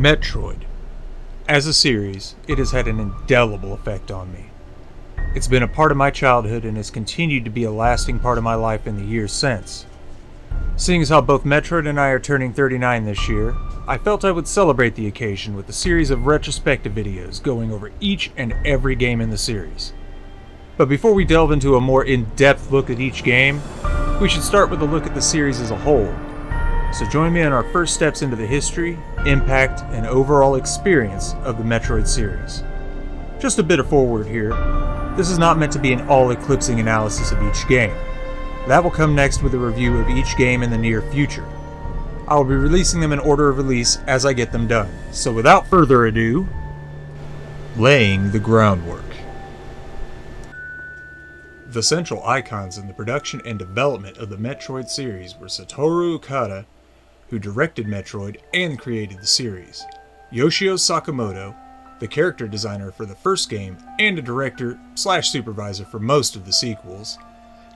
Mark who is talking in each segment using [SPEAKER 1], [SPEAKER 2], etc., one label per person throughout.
[SPEAKER 1] Metroid. As a series, it has had an indelible effect on me. It's been a part of my childhood and has continued to be a lasting part of my life in the years since. Seeing as how both Metroid and I are turning 39 this year, I felt I would celebrate the occasion with a series of retrospective videos going over each and every game in the series. But before we delve into a more in-depth look at each game, we should start with a look at the series as a whole. So join me in our first steps into the history, impact, and overall experience of the Metroid series. Just a bit of foreword here. This is not meant to be an all-eclipsing analysis of each game. That will come next with a review of each game in the near future. I will be releasing them in order of release as I get them done. So without further ado, laying the groundwork. The central icons in the production and development of the Metroid series were Satoru Okada, who directed Metroid and created the series, Yoshio Sakamoto, the character designer for the first game and a director/supervisor for most of the sequels,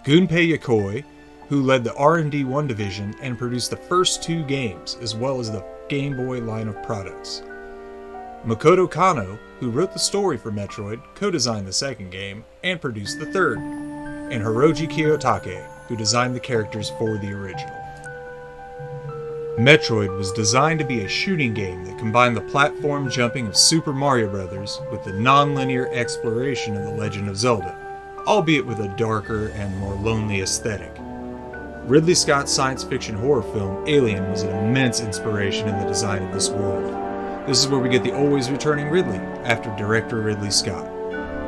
[SPEAKER 1] Gunpei Yokoi, who led the R&D1 division and produced the first two games as well as the Game Boy line of products, Makoto Kano, who wrote the story for Metroid, co-designed the second game, and produced the third, and Hiroji Kiyotake, who designed the characters for the original. Metroid was designed to be a shooting game that combined the platform jumping of Super Mario Bros. With the non-linear exploration of The Legend of Zelda, albeit with a darker and more lonely aesthetic. Ridley Scott's science fiction horror film Alien was an immense inspiration in the design of this world. This is where we get the always returning Ridley, after director Ridley Scott.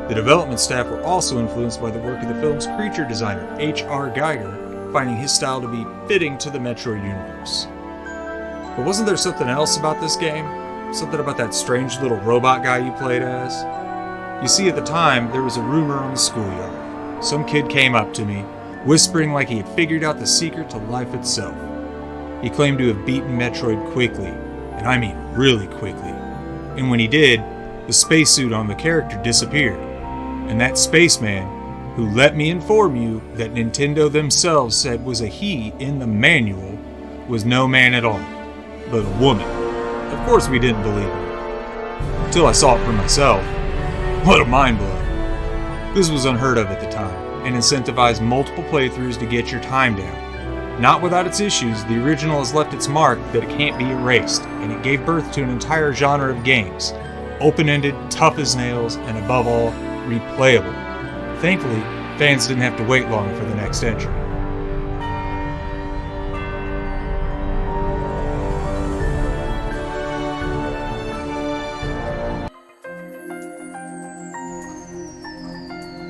[SPEAKER 1] The development staff were also influenced by the work of the film's creature designer H.R. Giger, finding his style to be fitting to the Metroid universe. But wasn't there something else about this game? Something about that strange little robot guy you played as? You see, at the time, there was a rumor on the schoolyard. Some kid came up to me, whispering like he had figured out the secret to life itself. He claimed to have beaten Metroid quickly, and I mean really quickly. And when he did, the spacesuit on the character disappeared. And that spaceman, who let me inform you that Nintendo themselves said was a he in the manual, was no man at all, but a woman. Of course we didn't believe him. Until I saw it for myself. What a mind blow. This was unheard of at the time, and incentivized multiple playthroughs to get your time down. Not without its issues, the original has left its mark that it can't be erased, and it gave birth to an entire genre of games. Open-ended, tough as nails, and above all, replayable. Thankfully, fans didn't have to wait long for the next entry.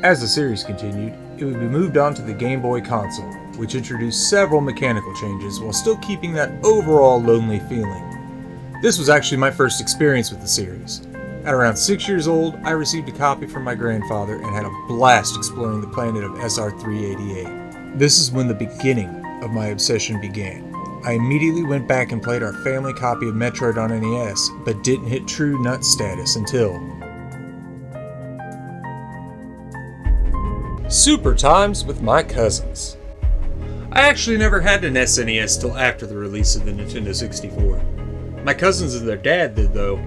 [SPEAKER 1] As the series continued, it would be moved on to the Game Boy console, which introduced several mechanical changes while still keeping that overall lonely feeling. This was actually my first experience with the series. At around 6 years old, I received a copy from my grandfather and had a blast exploring the planet of SR-388. This is when the beginning of my obsession began. I immediately went back and played our family copy of Metroid on NES, but didn't hit true nut status until Super Times with my cousins. I actually never had an SNES till after the release of the Nintendo 64. My cousins and their dad did though.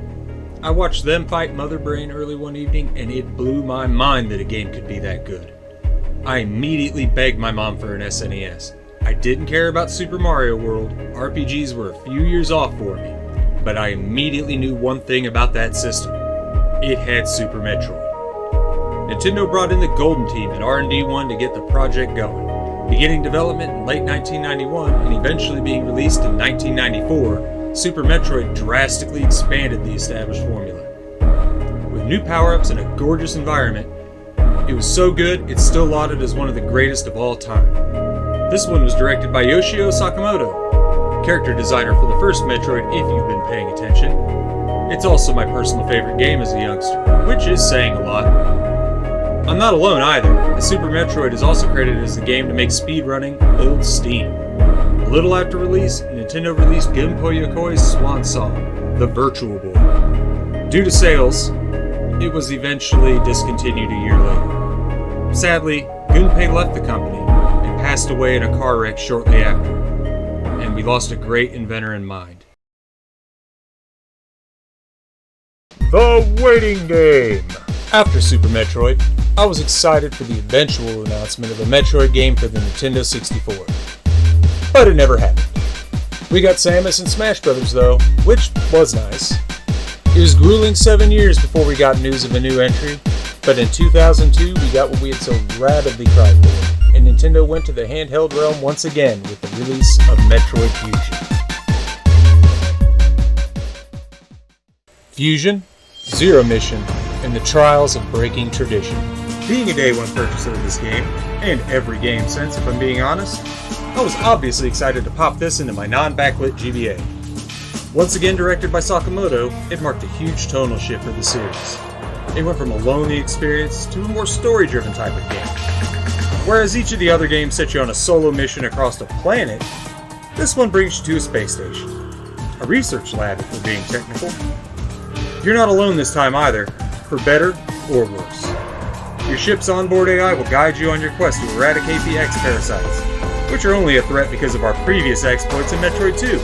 [SPEAKER 1] I watched them fight Mother Brain early one evening and it blew my mind that a game could be that good. I immediately begged my mom for an SNES. I didn't care about Super Mario World, RPGs were a few years off for me, but I immediately knew one thing about that system. It had Super Metroid. Nintendo brought in the Golden Team at R&D1 to get the project going. Beginning development in late 1991 and eventually being released in 1994, Super Metroid drastically expanded the established formula. With new power-ups and a gorgeous environment, it was so good it's still lauded as one of the greatest of all time. This one was directed by Yoshio Sakamoto, character designer for the first Metroid if you've been paying attention. It's also my personal favorite game as a youngster, which is saying a lot. I'm not alone either, as Super Metroid is also credited as the game to make speedrunning build steam. A little after release, Nintendo released Gunpei Yokoi's swan song, The Virtual Boy. Due to sales, it was eventually discontinued a year later. Sadly, Gunpei left the company and passed away in a car wreck shortly after, and we lost a great inventor in mind. The waiting game! After Super Metroid, I was excited for the eventual announcement of a Metroid game for the Nintendo 64. But it never happened. We got Samus and Smash Brothers though, which was nice. It was grueling 7 years before we got news of a new entry, but in 2002 we got what we had so rabidly cried for, and Nintendo went to the handheld realm once again with the release of Metroid Fusion. Fusion, Zero Mission, and the trials of breaking tradition. Being a day one purchaser of this game, and every game since if I'm being honest, I was obviously excited to pop this into my non-backlit GBA. Once again directed by Sakamoto, it marked a huge tonal shift for the series. It went from a lonely experience to a more story-driven type of game. Whereas each of the other games set you on a solo mission across a planet, this one brings you to a space station. A research lab if we're being technical. You're not alone this time either, for better or worse. Your ship's onboard AI will guide you on your quest to eradicate the X-Parasites, which are only a threat because of our previous exploits in Metroid 2.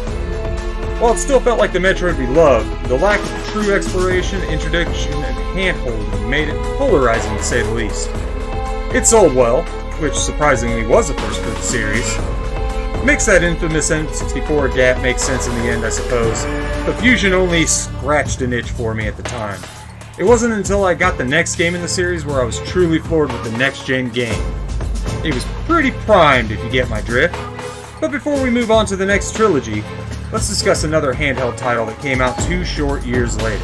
[SPEAKER 1] While it still felt like the Metroid we loved, the lack of true exploration, introduction, and hand-holding made it polarizing to say the least. It sold well, which surprisingly was a first for the series. Makes that infamous N64 gap make sense in the end, I suppose, but Fusion only scratched an itch for me at the time. It wasn't until I got the next game in the series where I was truly floored with the next-gen game. It was pretty primed, if you get my drift. But before we move on to the next trilogy, let's discuss another handheld title that came out 2 short years later.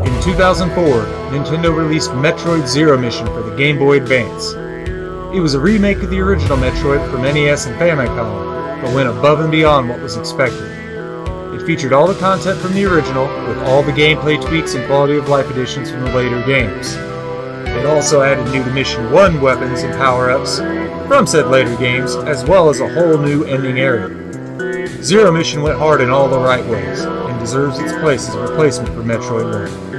[SPEAKER 1] In 2004, Nintendo released Metroid Zero Mission for the Game Boy Advance. It was a remake of the original Metroid from NES and Famicom, but went above and beyond what was expected. It featured all the content from the original, with all the gameplay tweaks and quality of life additions from the later games. It also added new Mission 1 weapons and power-ups from said later games, as well as a whole new ending area. Zero Mission went hard in all the right ways, and deserves its place as a replacement for Metroid 1.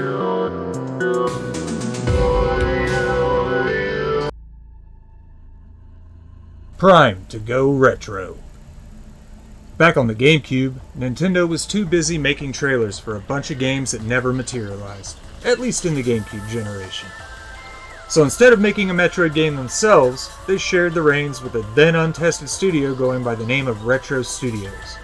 [SPEAKER 1] Prime to go retro. Back on the GameCube, Nintendo was too busy making trailers for a bunch of games that never materialized, at least in the GameCube generation. So instead of making a Metroid game themselves, they shared the reins with a then untested studio going by the name of Retro Studios.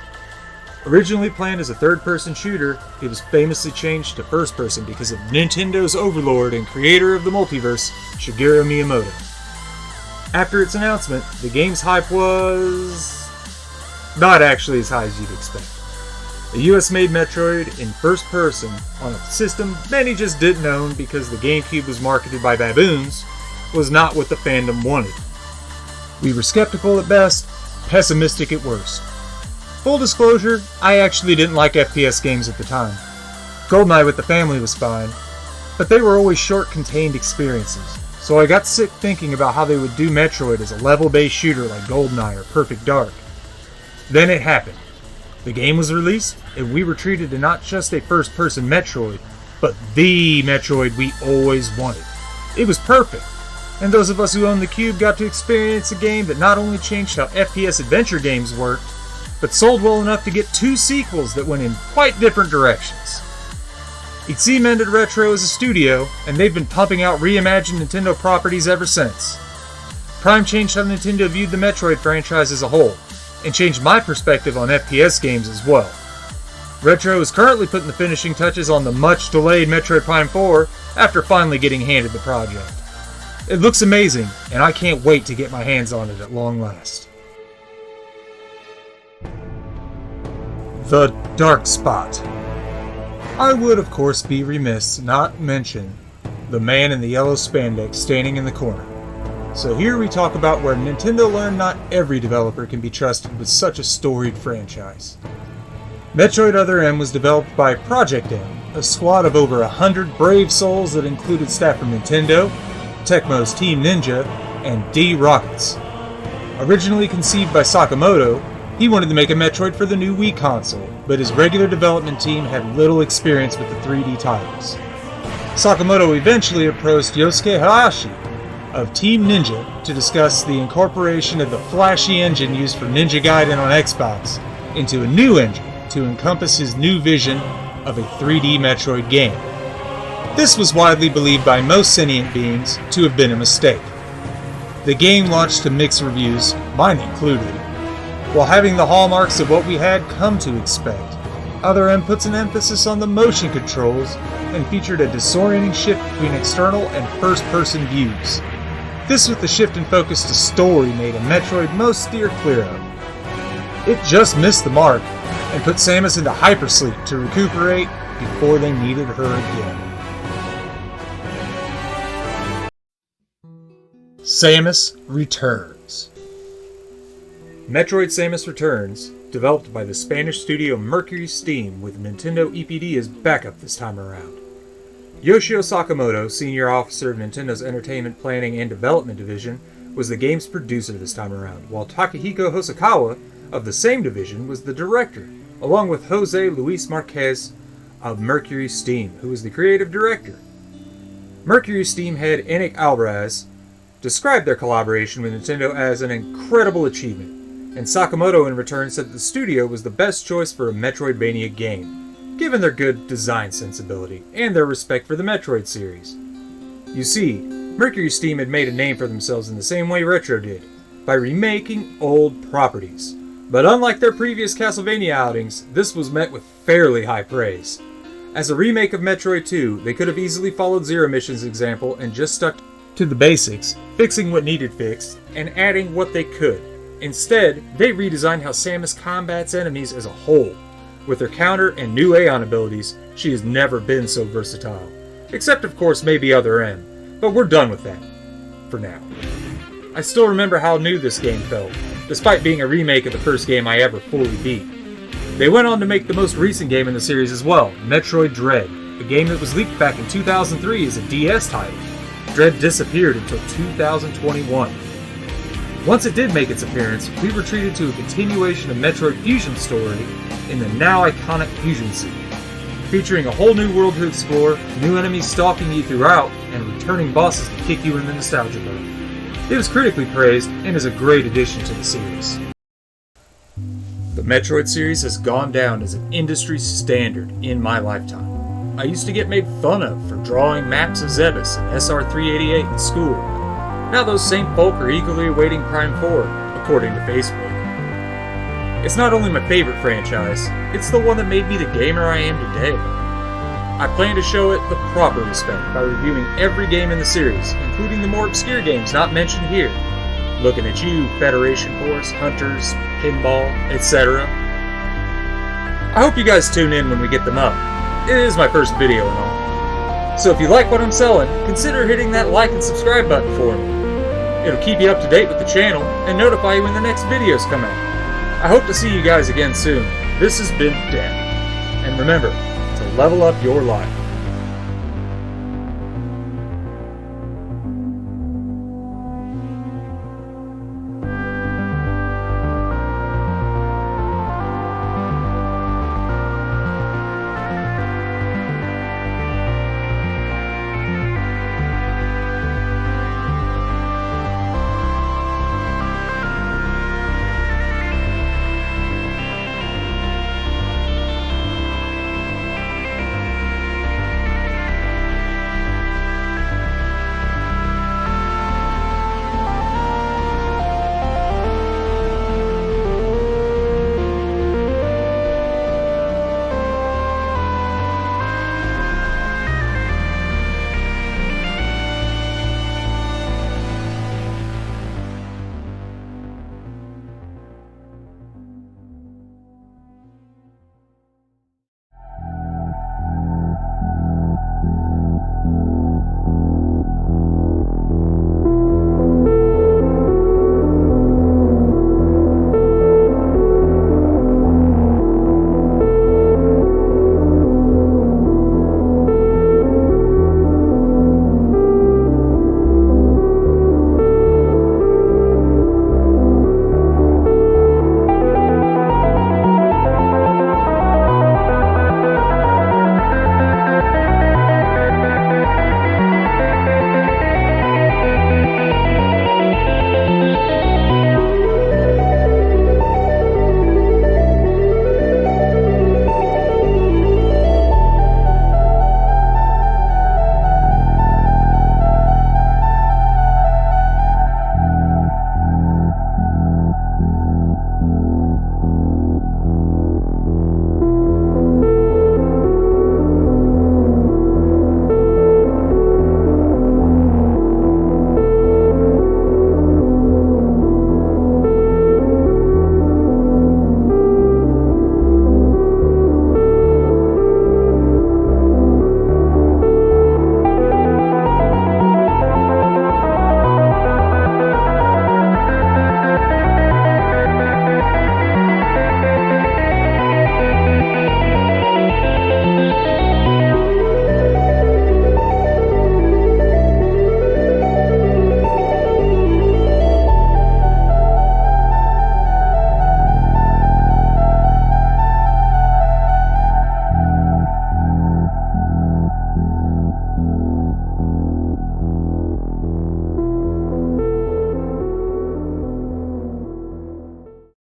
[SPEAKER 1] Originally planned as a third-person shooter, it was famously changed to first-person because of Nintendo's overlord and creator of the multiverse, Shigeru Miyamoto. After its announcement, the game's hype was not actually as high as you'd expect. A US-made Metroid in first person on a system many just didn't own because the GameCube was marketed by baboons was not what the fandom wanted. We were skeptical at best, pessimistic at worst. Full disclosure, I actually didn't like FPS games at the time. GoldenEye with the family was fine, but they were always short, contained experiences, so I got sick thinking about how they would do Metroid as a level-based shooter like GoldenEye or Perfect Dark. Then it happened. The game was released, and we were treated to not just a first-person Metroid, but the Metroid we always wanted. It was perfect, and those of us who owned the Cube got to experience a game that not only changed how FPS adventure games worked, but sold well enough to get 2 sequels that went in quite different directions. It cemented Retro as a studio, and they've been pumping out reimagined Nintendo properties ever since. Prime changed how Nintendo viewed the Metroid franchise as a whole, and changed my perspective on FPS games as well. Retro is currently putting the finishing touches on the much-delayed Metroid Prime 4 after finally getting handed the project. It looks amazing, and I can't wait to get my hands on it at long last. The Dark Spot. I would, of course, be remiss not mention the man in the yellow spandex standing in the corner. So here we talk about where Nintendo learned not every developer can be trusted with such a storied franchise. Metroid Other M was developed by Project M, a squad of over 100 brave souls that included staff from Nintendo, Tecmo's Team Ninja, and D-Rockets. Originally conceived by Sakamoto, he wanted to make a Metroid for the new Wii console, but his regular development team had little experience with the 3D titles. Sakamoto eventually approached Yosuke Hayashi of Team Ninja to discuss the incorporation of the flashy engine used for Ninja Gaiden on Xbox into a new engine to encompass his new vision of a 3D Metroid game. This was widely believed by most sentient beings to have been a mistake. The game launched to mixed reviews, mine included, while having the hallmarks of what we had come to expect. Other end puts an emphasis on the motion controls and featured a disorienting shift between external and first-person views. This, with the shift in focus to story, made a Metroid most steer clear of. It just missed the mark and put Samus into hypersleep to recuperate before they needed her again. Samus Returns. Metroid Samus Returns, developed by the Spanish studio Mercury Steam with Nintendo EPD as backup this time around. Yoshio Sakamoto, senior officer of Nintendo's Entertainment Planning and Development Division, was the game's producer this time around, while Takahiko Hosokawa of the same division was the director, along with Jose Luis Marquez of Mercury Steam, who was the creative director. Mercury Steam head Enik Alvarez described their collaboration with Nintendo as an incredible achievement, and Sakamoto in return said that the studio was the best choice for a Metroidvania game, given their good design sensibility and their respect for the Metroid series. You see, Mercury Steam had made a name for themselves in the same way Retro did, by remaking old properties. But unlike their previous Castlevania outings, this was met with fairly high praise. As a remake of Metroid 2, they could have easily followed Zero Mission's example and just stuck to the basics, fixing what needed fixed, and adding what they could. Instead, they redesigned how Samus combats enemies as a whole. With her counter and new Aeon abilities, she has never been so versatile. Except, of course, maybe Other M, but we're done with that. For now. I still remember how new this game felt, despite being a remake of the first game I ever fully beat. They went on to make the most recent game in the series as well, Metroid Dread, a game that was leaked back in 2003 as a DS title. Dread disappeared until 2021. Once it did make its appearance, we were treated to a continuation of Metroid Fusion's story in the now iconic Fusion Sea, featuring a whole new world to explore, new enemies stalking you throughout, and returning bosses to kick you in the nostalgia bug. It was critically praised and is a great addition to the series. The Metroid series has gone down as an industry standard in my lifetime. I used to get made fun of for drawing maps of Zebes and SR-388 in school. Now those same folk are eagerly awaiting Prime 4, according to Facebook. It's not only my favorite franchise, it's the one that made me the gamer I am today. I plan to show it the proper respect by reviewing every game in the series, including the more obscure games not mentioned here. Looking at you, Federation Force, Hunters, Pinball, etc. I hope you guys tune in when we get them up. It is my first video and all. So if you like what I'm selling, consider hitting that like and subscribe button for me. It'll keep you up to date with the channel and notify you when the next videos come out. I hope to see you guys again soon. This has been Dan. And remember to level up your life.